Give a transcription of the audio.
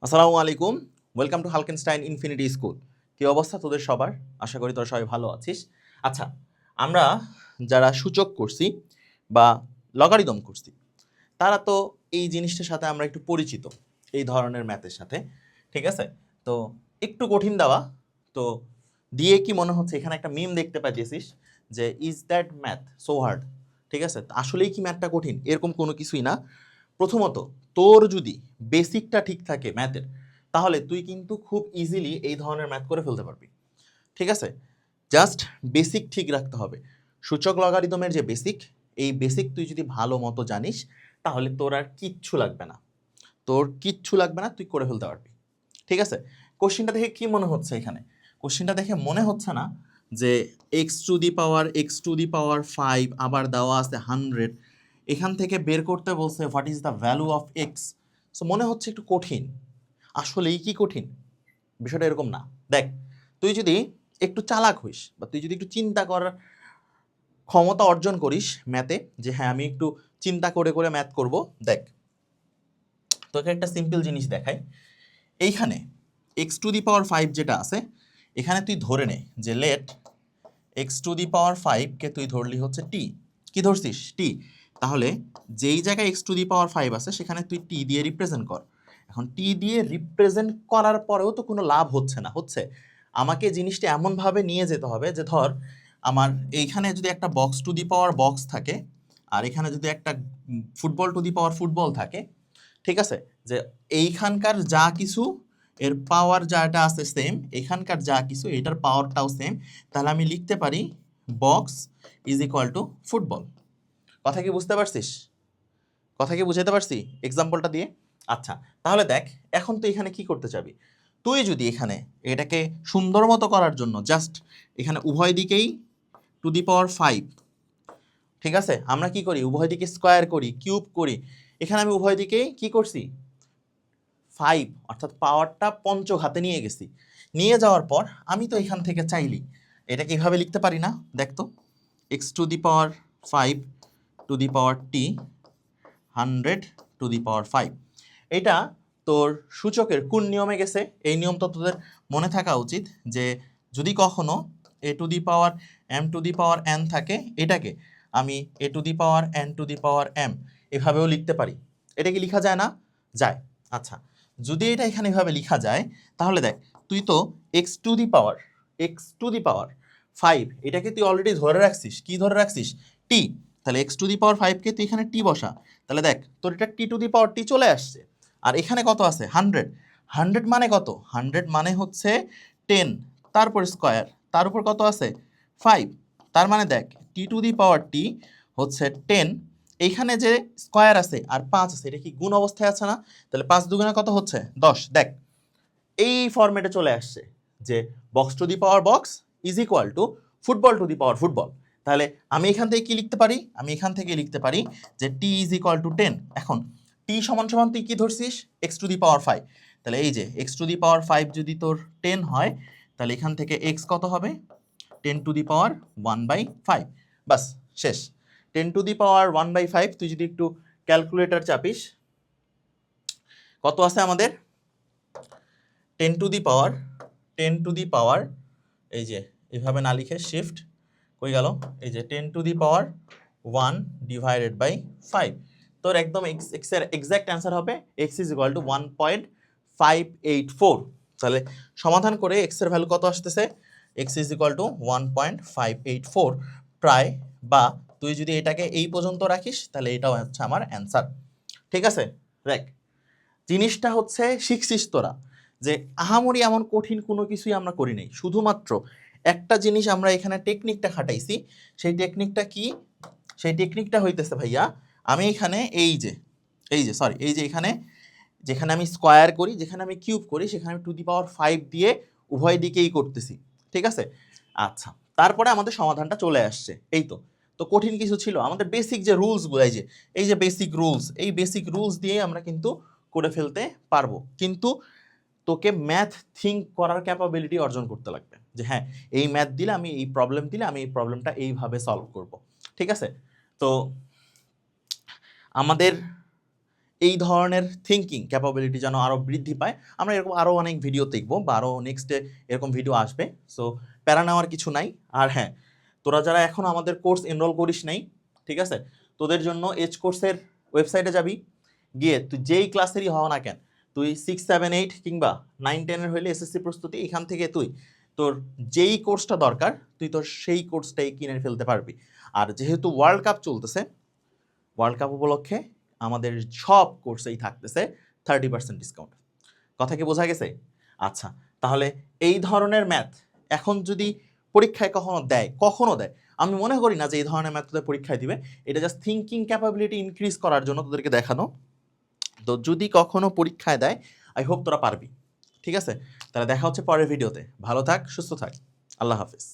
আসসালামু আলাইকুম। Welcome to Halkenstein infinity school. কি অবস্থা তোদের সবার? আশা করি তোরা সবাই ভালো আছিস। আচ্ছা, আমরা যারা সূচক করছি বা লগারিদম করছি তারা তো এই জিনিসটার সাথে আমরা একটু পরিচিত, এই ধরনের ম্যাথের সাথে। ঠিক আছে? তো একটু কঠিন দেওয়া, তো দিয়ে কি মনে হচ্ছে এখানে একটা মিম দেখতে পাচ্ছিস যে is that math so hard. ঠিক আছে, আসলেই কি ম্যাথটা কঠিন? এরকম কোনো কিছুই না। প্রথমত, তোর যদি বেসিকটা ঠিক থাকে ম্যাথের, তাহলে তুই কিন্তু খুব ইজিলি এই ধরনের ম্যাথ করে ফেলতে পারবি। ঠিক আছে, জাস্ট বেসিক ঠিক রাখতে হবে। সূচক লগারিদমের যে বেসিক, এই বেসিক তুই যদি ভালো মতো জানিস তাহলে তোর আর কিচ্ছু লাগবে না, তুই করে ফেলতে পারবি। ঠিক আছে, কোশ্চেনটা দেখে কি মনে হচ্ছে? এখানে কোশ্চেনটা দেখে মনে হচ্ছে না যে x টু দি পাওয়ার 5 আবার দেওয়া আছে 100, এখান থেকে বের করতে বলছে what is the value of x. So মনে হচ্ছে একটু কঠিন। আসলেই কি কঠিন? বিষয়টা এরকম না। দেখ, তুই যদি একটু চালাক হইস বা তুই যদি একটু চিন্তা করার ক্ষমতা অর্জন করিস ম্যাথে, যে হ্যাঁ আমি একটু চিন্তা করে করে ম্যাথ করব, দেখ তোকে একটা সিম্পল জিনিস দেখাই। এইখানে x টু দি পাওয়ার 5 যেটা আছে, এখানে তুই ধরে নে যে late x to the power 5 কে তুই ধরলি হচ্ছে টি। কি ধরছিস? টি। তাহলে যেই জায়গায় x টু দি পাওয়ার 5 আছে সেখানে তুই টি দিয়ে রিপ্রেজেন্ট কর। এখন টি দিয়ে রিপ্রেজেন্ট করার পরেও তো কোনো লাভ হচ্ছে না, হচ্ছে আমাকে জিনিসটা এমনভাবে নিয়ে যেতে হবে যে ধর আমার এইখানে যদি একটা box to the power box থাকে, আর এখানে যদি একটা football two the power football থাকে, ঠিক আছে, যে এইখানকার যা কিছু এর পাওয়ার যাটা আছে সেম, এখানকার যা কিছু এটার পাওয়ারটাও সেম, তাহলে আমি লিখতে পারি box is equal to football. কথা কি বুঝতে পারছিস? কথা কি বুঝাতে পারছি এক্সাম্পলটা দিয়ে? আচ্ছা, তাহলে দেখ, এখন তুই এখানে কি করতে চাবি? তুই যদি এখানে এটাকে সুন্দর মতো করার জন্য জাস্ট এখানে উভয় দিকেই টু দি পাওয়ার 5, ঠিক আছে, আমরা কি করি উভয় দিকে স্কোয়ার করি, কিউব করি। এখানে আমি উভয় দিকেই কি করছি 5, অর্থাৎ পাওয়ারটা পঞ্চঘাতে নিয়ে গেছি। নিয়ে যাওয়ার পর আমি তো এখান থেকে চাইলি এটাকে এইভাবে লিখতে পারি না? দেখতো, x to the power 5 to the power টি 100 টু দি পাওয়ার 5। এটা তোর সূচকের কোন নিয়মে গেছে? এই নিয়ম তো তোদের মনে থাকা উচিত যে যদি কখনো a two the power m two the power n থাকে, এটাকে আমি a two the power n two the power m এভাবেও লিখতে পারি। এটা কি লিখা যায় না? যায়। আচ্ছা, যদি এটা এখানে এভাবে লিখা যায়, তাহলে দেখ তুই তো x টু দি পাওয়ার 5 এটাকে তুই অলরেডি ধরে রাখছিস। কি ধরে রাখছিস? টি। তাহলে x টু দি পাওয়ার 5 কে তুই এখানে টি বসা। তাহলে দেখ তোর এটা টি টু দি পাওয়ার চলে আসছে। আর এখানে কত আছে? 100। 100 মানে কত? 100 মানে হচ্ছে 10, তারপর স্কোয়ার, তার উপর কত আছে? 5। তার মানে দেখ টি হচ্ছে 10, এইখানে যে স্কোয়ার আছে আর 5 আছে, এটা কি গুণ অবস্থায় আছে না? তাহলে 5 দুগুণে কত হচ্ছে? 10। দেখ এই ফরম্যাটে চলে আসছে যে box to the power box is equal to football two the power football. তাহলে আমি এখান থেকে কি লিখতে পারি? আমি এখান থেকে লিখতে পারি যে টি ইজ ইকুয়াল টু 10। এখন টি সমান সমান তুই কি ধরছিস? x to the power 5। তাহলে এই যে x টু দি পাওয়ার 5 যদি তোর 10 হয়, তাহলে এখান থেকে x কত হবে? 10 টু দি পাওয়ার 1/5। বাস, শেষ। 10 টু দি পাওয়ার 1/5 তুই যদি একটু ক্যালকুলেটর চাপিস, কত আছে আমাদের? 10 two the power 10 two the পাওয়ার, এই যে এভাবে না লিখে শিফট কই গেল, এই যে 10 টু দি পাওয়ার 1/5। তোর একদম এক্স এর এক্সাক্ট অ্যান্সার হবে x ইজ ইকুয়াল টু 1.584। তাহলে সমাধান করে x এর ভ্যালু কত আসতেছে? x ইজ ইকুয়াল টু 1.584 প্রায়। বা তুই যদি এটাকে এই পর্যন্ত রাখিস তাহলে এটাও হচ্ছে আমার অ্যান্সার। ঠিক আছে, দেখ জিনিসটা হচ্ছে শিখছিস তোরা যে আহামরি এমন কঠিন কোনো কিছুই আমরা করি নাই, শুধুমাত্র একটা জিনিস আমরা এখানে টেকনিকটা খাটাইছি। সেই টেকনিকটা কি? সেই টেকনিকটা হইতেছে ভাইয়া, আমি এখানে এই যে সরি এই যে এখানে যেখানে আমি স্কোয়ার করি, যেখানে আমি কিউব করি, সেখানে আমি টু দি পাওয়ার 5 দিয়ে উভয় দিকেই করতেছি। ঠিক আছে, আচ্ছা, তারপরে আমাদের সমাধানটা চলে আসছে। এই তো, তো কঠিন কিছু ছিল? আমাদের বেসিক যে রুলসগুলো, এই যে বেসিক রুলস, এই বেসিক রুলস দিয়ে আমরা কিন্তু করে ফেলতে পারবো। কিন্তু তোকে ম্যাথ থিঙ্ক করার ক্যাপাবিলিটি অর্জন করতে লাগবে যে হ্যাঁ, এই ম্যাথ দিলে আমি এই প্রবলেম দিলে আমি এই প্রবলেমটা এইভাবে সলভ করব। ঠিক আছে, তো আমাদের এই ধরনের থিঙ্কিং ক্যাপাবিলিটি যেন আরও বৃদ্ধি পায়। আমরা এরকম আরও অনেক ভিডিও দেখবো বা আরও নেক্সটে এরকম ভিডিও আসবে। সো প্যারা নেওয়ার কিছু নাই। আর হ্যাঁ, তোরা যারা এখন আমাদের কোর্স এনরোল করিস নাই, ঠিক আছে, তোদের জন্য এজ কোর্সের ওয়েবসাইটে যাবি, গিয়ে তুই যেই ক্লাসেরই হও না কেন, তুই 6, 7, 8 কিংবা 9, 10 হইলে এসএসসি প্রস্তুতি, এখান থেকে তুই তোর যেই কোর্সটা দরকার তুই তোর সেই কোর্সটাই কিনে ফেলতে পারবি। আর যেহেতু ওয়ার্ল্ড কাপ চলতেছে, ওয়ার্ল্ড কাপ উপলক্ষে আমাদের সব কোর্সেই থাকতেছে 30% ডিসকাউন্ট। কথা কি বোঝা গেছে? আচ্ছা, তাহলে এই ধরনের ম্যাথ এখন যদি পরীক্ষায় কখনো দেয়, আমি মনে করি না যে এই ধরনের ম্যাথ তোদের পরীক্ষায় দিবে। এটা জাস্ট থিঙ্কিং ক্যাপাবিলিটি ইনক্রিজ করার জন্য তোদেরকে দেখানো। তো যদি কখনো পরীক্ষায় দেয়, আই হোপ তোরা পারবি। ঠিক আছে, তাহলে দেখা হচ্ছে পরের ভিডিওতে। ভালো থাক, সুস্থ থাক, আল্লাহ হাফিজ।